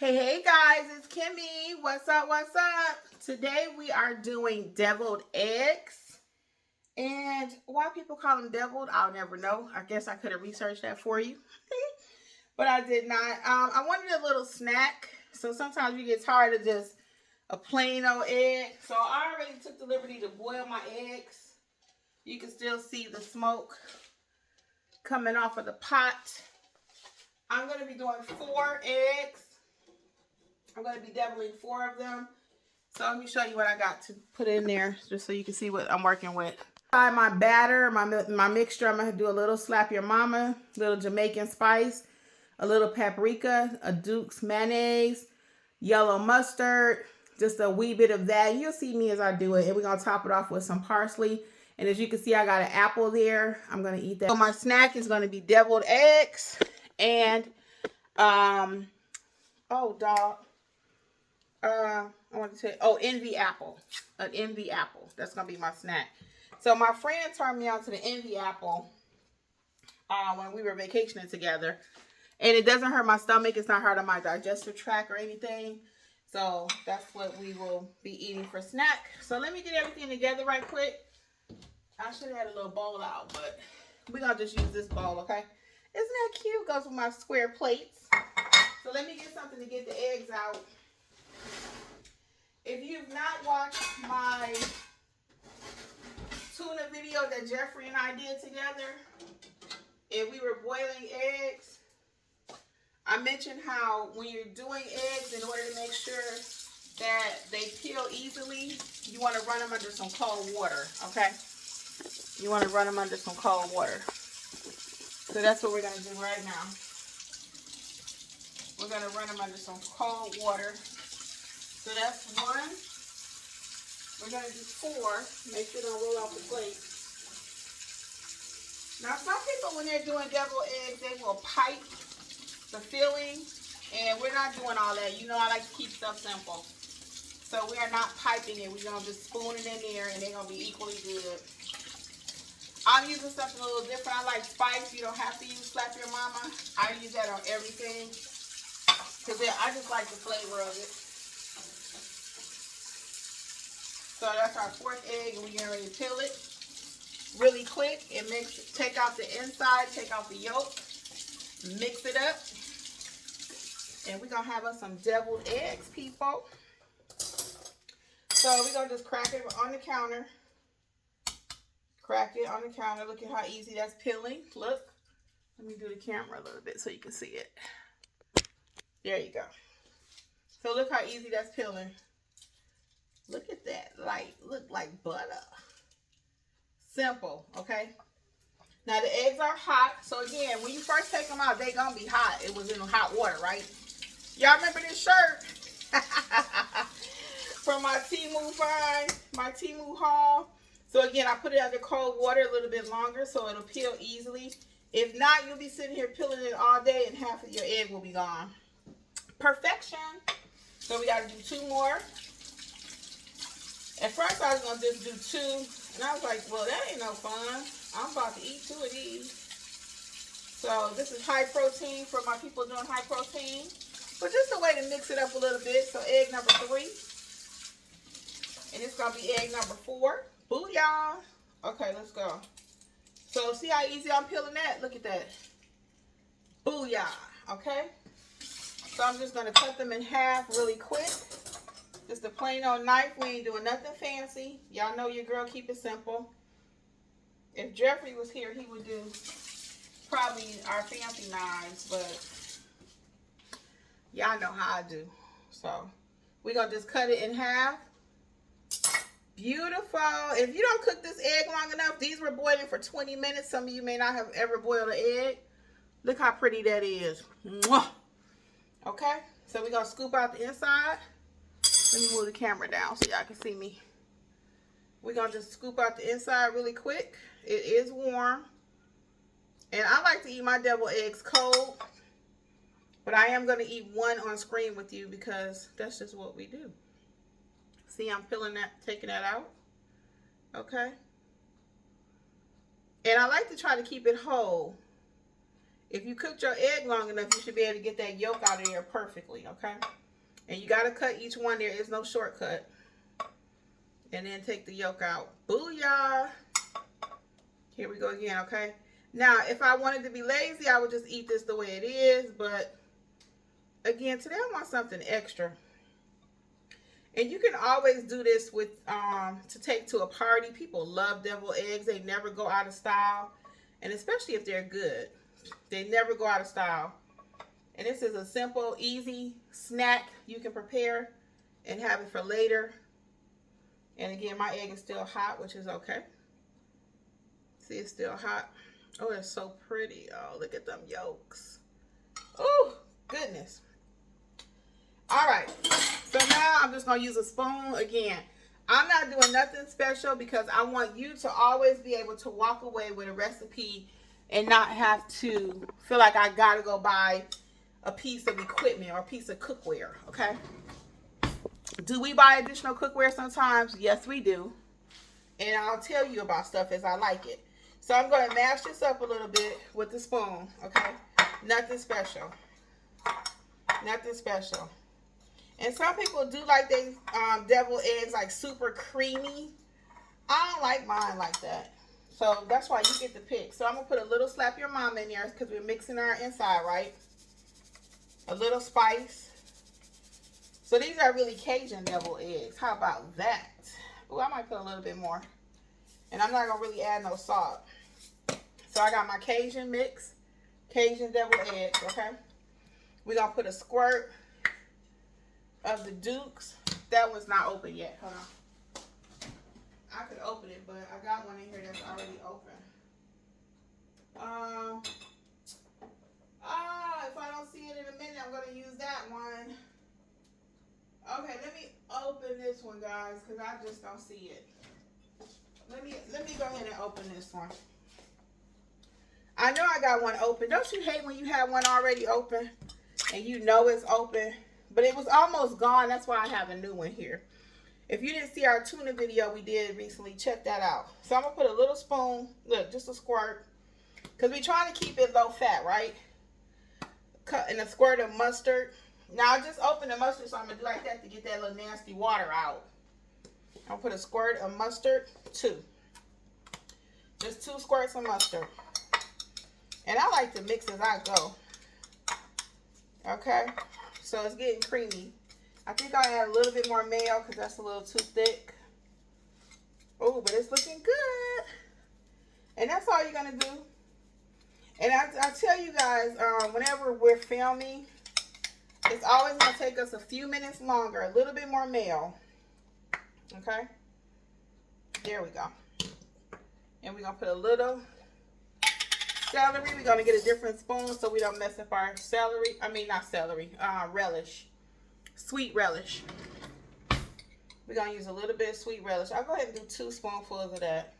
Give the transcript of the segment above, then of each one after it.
Hey guys, it's Kimmy. What's up? What's up? Today we are doing deviled eggs. And why people call them deviled, I'll never know. I guess I could have researched that for you. But I did not. I wanted a little snack. So sometimes you get tired of just a plain old egg. So I already took the liberty to boil my eggs. You can still see the smoke coming off of the pot. I'm going to be doing 4 eggs. I'm going to be deviling 4 of them. So let me show you what I got to put in there just so you can see what I'm working with. My batter, my mixture, I'm going to do a little slap your mama, little Jamaican spice, a little paprika, a Duke's mayonnaise, yellow mustard, just a wee bit of that. You'll see me as I do it. And we're going to top it off with some parsley. And as you can see, I got an apple there. I'm going to eat that. So my snack is going to be deviled eggs and, oh, dog. I want to say, envy apple. An envy apple. That's going to be my snack. So my friend turned me on to the envy apple when we were vacationing together. And it doesn't hurt my stomach. It's not hurting my digestive tract or anything. So that's what we will be eating for snack. So let me get everything together right quick. I should have had a little bowl out, but we're going to just use this bowl, okay? Isn't that cute? Goes with my square plates. So let me get something to get the eggs out. If you've not watched my tuna video that Jeffrey and I did together, and we were boiling eggs, I mentioned how when you're doing eggs, in order to make sure that they peel easily, you want to run them under some cold water, okay? You want to run them under some cold water. So that's what we're going to do right now. We're going to run them under some cold water. So that's 1. We're going to do 4. Make sure they don't roll off the plate. Now, some people, when they're doing deviled eggs, they will pipe the filling. And we're not doing all that. You know, I like to keep stuff simple. So we are not piping it. We're going to just spoon it in there, and they're going to be equally good. I'm using something a little different. I like spice. You don't have to use slap your mama. I use that on everything. Because I just like the flavor of it. So that's our 4th egg, and we're getting ready to peel it really quick and take out the inside, take out the yolk, mix it up, and we're going to have us some deviled eggs, people. So we're going to just crack it on the counter. Crack it on the counter. Look at how easy that's peeling. Look. Let me do the camera a little bit so you can see it. There you go. So look how easy that's peeling. Look at that, look like butter. Simple, okay? Now the eggs are hot, so again, when you first take them out, they're gonna be hot. It was in hot water, right? Y'all remember this shirt? From my Temu find, my Temu haul. So again, I put it under cold water a little bit longer so it'll peel easily. If not, you'll be sitting here peeling it all day and half of your egg will be gone. Perfection. So we gotta do 2 more. At first, I was going to just do 2, and I was like, well, that ain't no fun. I'm about to eat 2 of these. So this is high protein for my people doing high protein. But just a way to mix it up a little bit. So egg number 3. And it's going to be egg number 4. Booyah. Okay, let's go. So see how easy I'm peeling that? Look at that. Booyah. Okay? So I'm just going to cut them in half really quick. Just a plain old knife. We ain't doing nothing fancy. Y'all know your girl keep it simple. If Jeffrey was here, he would do probably our fancy knives, but y'all know how I do. So we're going to just cut it in half. Beautiful. If you don't cook this egg long enough, these were boiling for 20 minutes. Some of you may not have ever boiled an egg. Look how pretty that is. Mwah. Okay, so we're going to scoop out the inside. Let me move the camera down so y'all can see me. We're going to just scoop out the inside really quick. It is warm. And I like to eat my deviled eggs cold. But I am going to eat 1 on screen with you because that's just what we do. See, I'm peeling that, taking that out. Okay. And I like to try to keep it whole. If you cooked your egg long enough, you should be able to get that yolk out of there perfectly, okay? And you got to cut each one. There is no shortcut. And then take the yolk out. Booyah! Here we go again, okay? Now, if I wanted to be lazy, I would just eat this the way it is. But, again, today I want something extra. And you can always do this with to take to a party. People love deviled eggs. They never go out of style. And especially if they're good. They never go out of style. And this is a simple, easy snack you can prepare and have it for later. And again, my egg is still hot, which is okay. See, it's still hot. Oh, it's so pretty. Oh, look at them yolks. Oh, goodness. All right. So now I'm just going to use a spoon again. I'm not doing nothing special because I want you to always be able to walk away with a recipe and not have to feel like I got to go buy a piece of equipment or a piece of cookware, okay? Do we buy additional cookware sometimes? Yes, we do. And I'll tell you about stuff as I like it. So I'm going to mash this up a little bit with the spoon, okay? Nothing special. Nothing special. And some people do like they deviled eggs like super creamy. I don't like mine like that. So that's why you get to pick. So I'm going to put a little slap your mom in there because we're mixing our inside, right? A little spice. So these are really Cajun deviled eggs. How about that? Oh, I might put a little bit more. And I'm not going to really add no salt. So I got my Cajun mix. Cajun deviled eggs, okay? We're going to put a squirt of the Dukes. That one's not open yet. Hold on. I could open it, but I got one in here that's already open. If I don't see it in a minute, I'm going to use that one. Okay, let me open this one, guys, because I just don't see it. Let me go ahead and open this one. I know I got one open. Don't you hate when you have one already open and you know it's open? But it was almost gone. That's why I have a new one here. If you didn't see our tuna video we did recently, check that out. So I'm going to put a little spoon, look, just a squirt. Because we're trying to keep it low fat, right? And a squirt of mustard. Now I just opened the mustard, so I'm going to do like that to get that little nasty water out. I'll put a squirt of mustard, 2. Just 2 squirts of mustard. And I like to mix as I go. Okay? So it's getting creamy. I think I'll add a little bit more mayo because that's a little too thick. Oh, but it's looking good. And that's all you're going to do. And I tell you guys, whenever we're filming, it's always going to take us a few minutes longer. A little bit more mayo. Okay? There we go. And we're going to put a little celery. We're going to get a different spoon so we don't mess up our celery. I mean, not celery. Relish. Sweet relish. We're going to use a little bit of sweet relish. I'll go ahead and do 2 spoonfuls of that.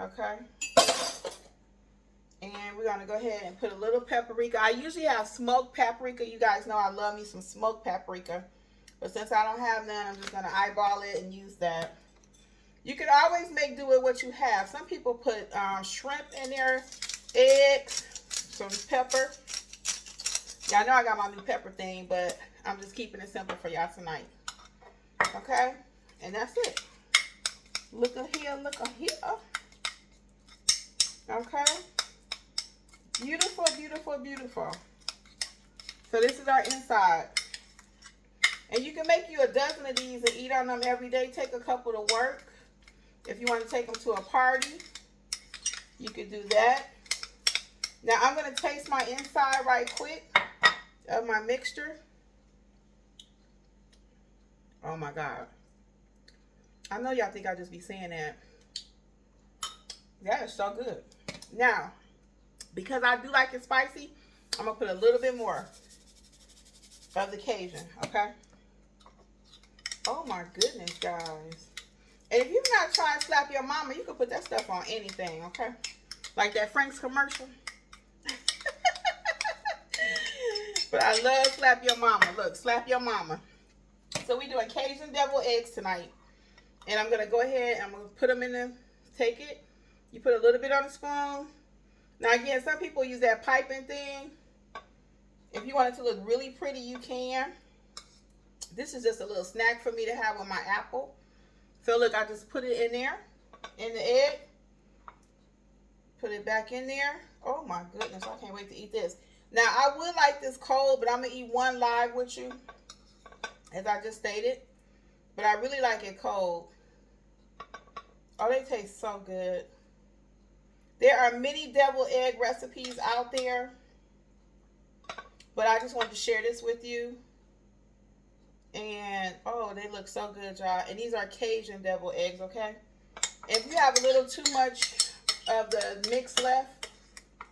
Okay? And we're going to go ahead and put a little paprika. I usually have smoked paprika. You guys know I love me some smoked paprika. But since I don't have none, I'm just going to eyeball it and use that. You can always make do with what you have. Some people put shrimp in their eggs, some pepper. Yeah, I know I got my new pepper thing, but I'm just keeping it simple for y'all tonight. Okay? And that's it. Look at here, look at here. Okay? Beautiful, beautiful, beautiful. So this is our inside. And you can make you a dozen of these and eat on them every day. Take a couple to work. If you want to take them to a party, you could do that. Now I'm going to taste my inside right quick of my mixture. Oh my God. I know y'all think I just be saying that. That is so good. Now, because I do like it spicy, I'm going to put a little bit more of the Cajun, okay? Oh my goodness, guys. And if you've not tried Slap Your Mama, you can put that stuff on anything, okay? Like that Frank's commercial. But I love Slap Your Mama. Look, Slap Your Mama. So we're doing Cajun deviled eggs tonight. And I'm going to go ahead and I'm going to put them in the, take it. You put a little bit on the spoon. Now again, some people use that piping thing. If you want it to look really pretty, you can. This is just a little snack for me to have on my apple. So look, I just put it in there, in the egg. Put it back in there. Oh my goodness, I can't wait to eat this. Now, I would like this cold, but I'm going to eat one live with you, as I just stated. But I really like it cold. Oh, they taste so good. There are many deviled egg recipes out there, but I just wanted to share this with you. And, oh, they look so good, y'all. And these are Cajun deviled eggs, okay? If you have a little too much of the mix left,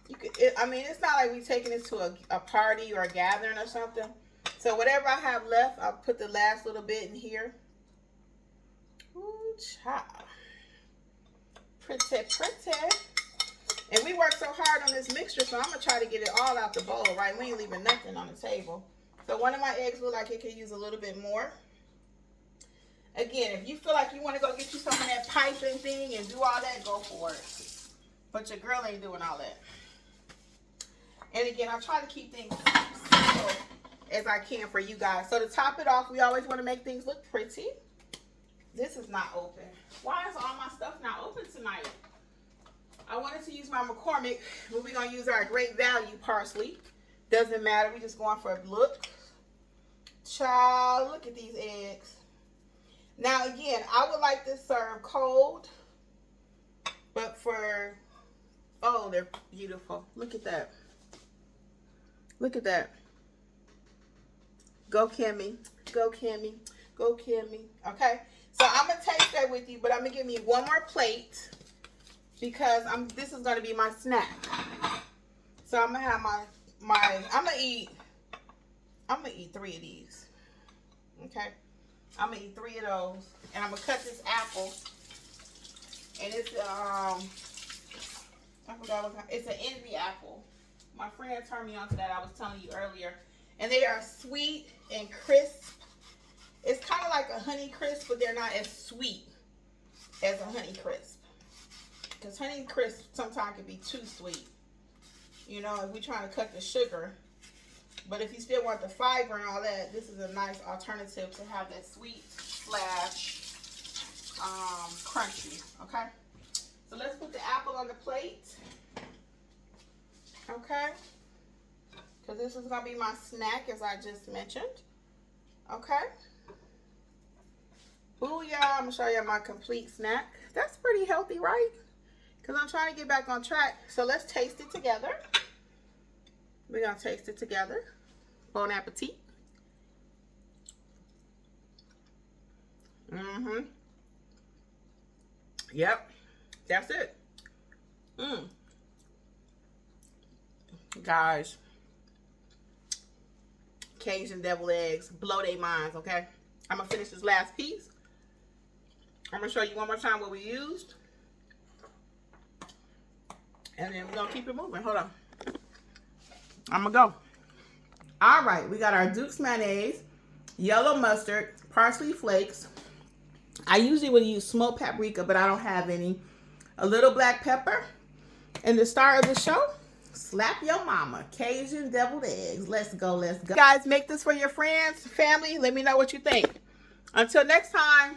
you could, I mean, it's not like we're taking this to a party or a gathering or something. So whatever I have left, I'll put the last little bit in here. Ooh, child. Pretty, pretty. And we worked so hard on this mixture, so I'm going to try to get it all out the bowl, right? We ain't leaving nothing on the table. So one of my eggs look like it could use a little bit more. Again, if you feel like you want to go get you some of that piping thing and do all that, go for it. But your girl ain't doing all that. And again, I try to keep things simple as I can for you guys. So to top it off, we always want to make things look pretty. This is not open. Why is all my stuff not open tonight? I wanted to use my McCormick, but we're going to use our Great Value parsley. Doesn't matter. We're just going for a look. Child, look at these eggs. Now, again, I would like this served cold. But for, oh, they're beautiful. Look at that. Look at that. Go, Kimmi. Go, Kimmi. Go, Kimmi. Okay. So I'm going to taste that with you, but I'm going to give me one more plate because this is going to be my snack. So I'm going to have I'm going to eat 3 of these. Okay. I'm going to eat 3 of those. And I'm going to cut this apple. And it's, I forgot what kind. It's an envy apple. My friend turned me on to that. I was telling you earlier. And they are sweet and crisp. It's kind of like a Honey Crisp, but they're not as sweet as a Honey Crisp. Because Honey Crisp sometimes can be too sweet. You know, if we're trying to cut the sugar. But if you still want the fiber and all that, this is a nice alternative to have that sweet / crunchy. Okay? So let's put the apple on the plate. Okay? Because this is going to be my snack, as I just mentioned. Okay? Booyah. I'm going to show you my complete snack. That's pretty healthy, right? Because I'm trying to get back on track. So let's taste it together. We're going to taste it together. Bon appetit. Mm-hmm. Yep. That's it. Guys. Cajun deviled eggs. Blow their minds, okay? I'm going to finish this last piece. I'm going to show you one more time what we used. And then we're going to keep it moving. Hold on. I'm going to go. All right. We got our Duke's mayonnaise, yellow mustard, parsley flakes. I usually would use smoked paprika, but I don't have any. A little black pepper. And the star of the show, slap your mama. Cajun deviled eggs. Let's go. Let's go. Guys, make this for your friends, family. Let me know what you think. Until next time,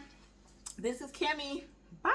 this is Kimmi. Bye.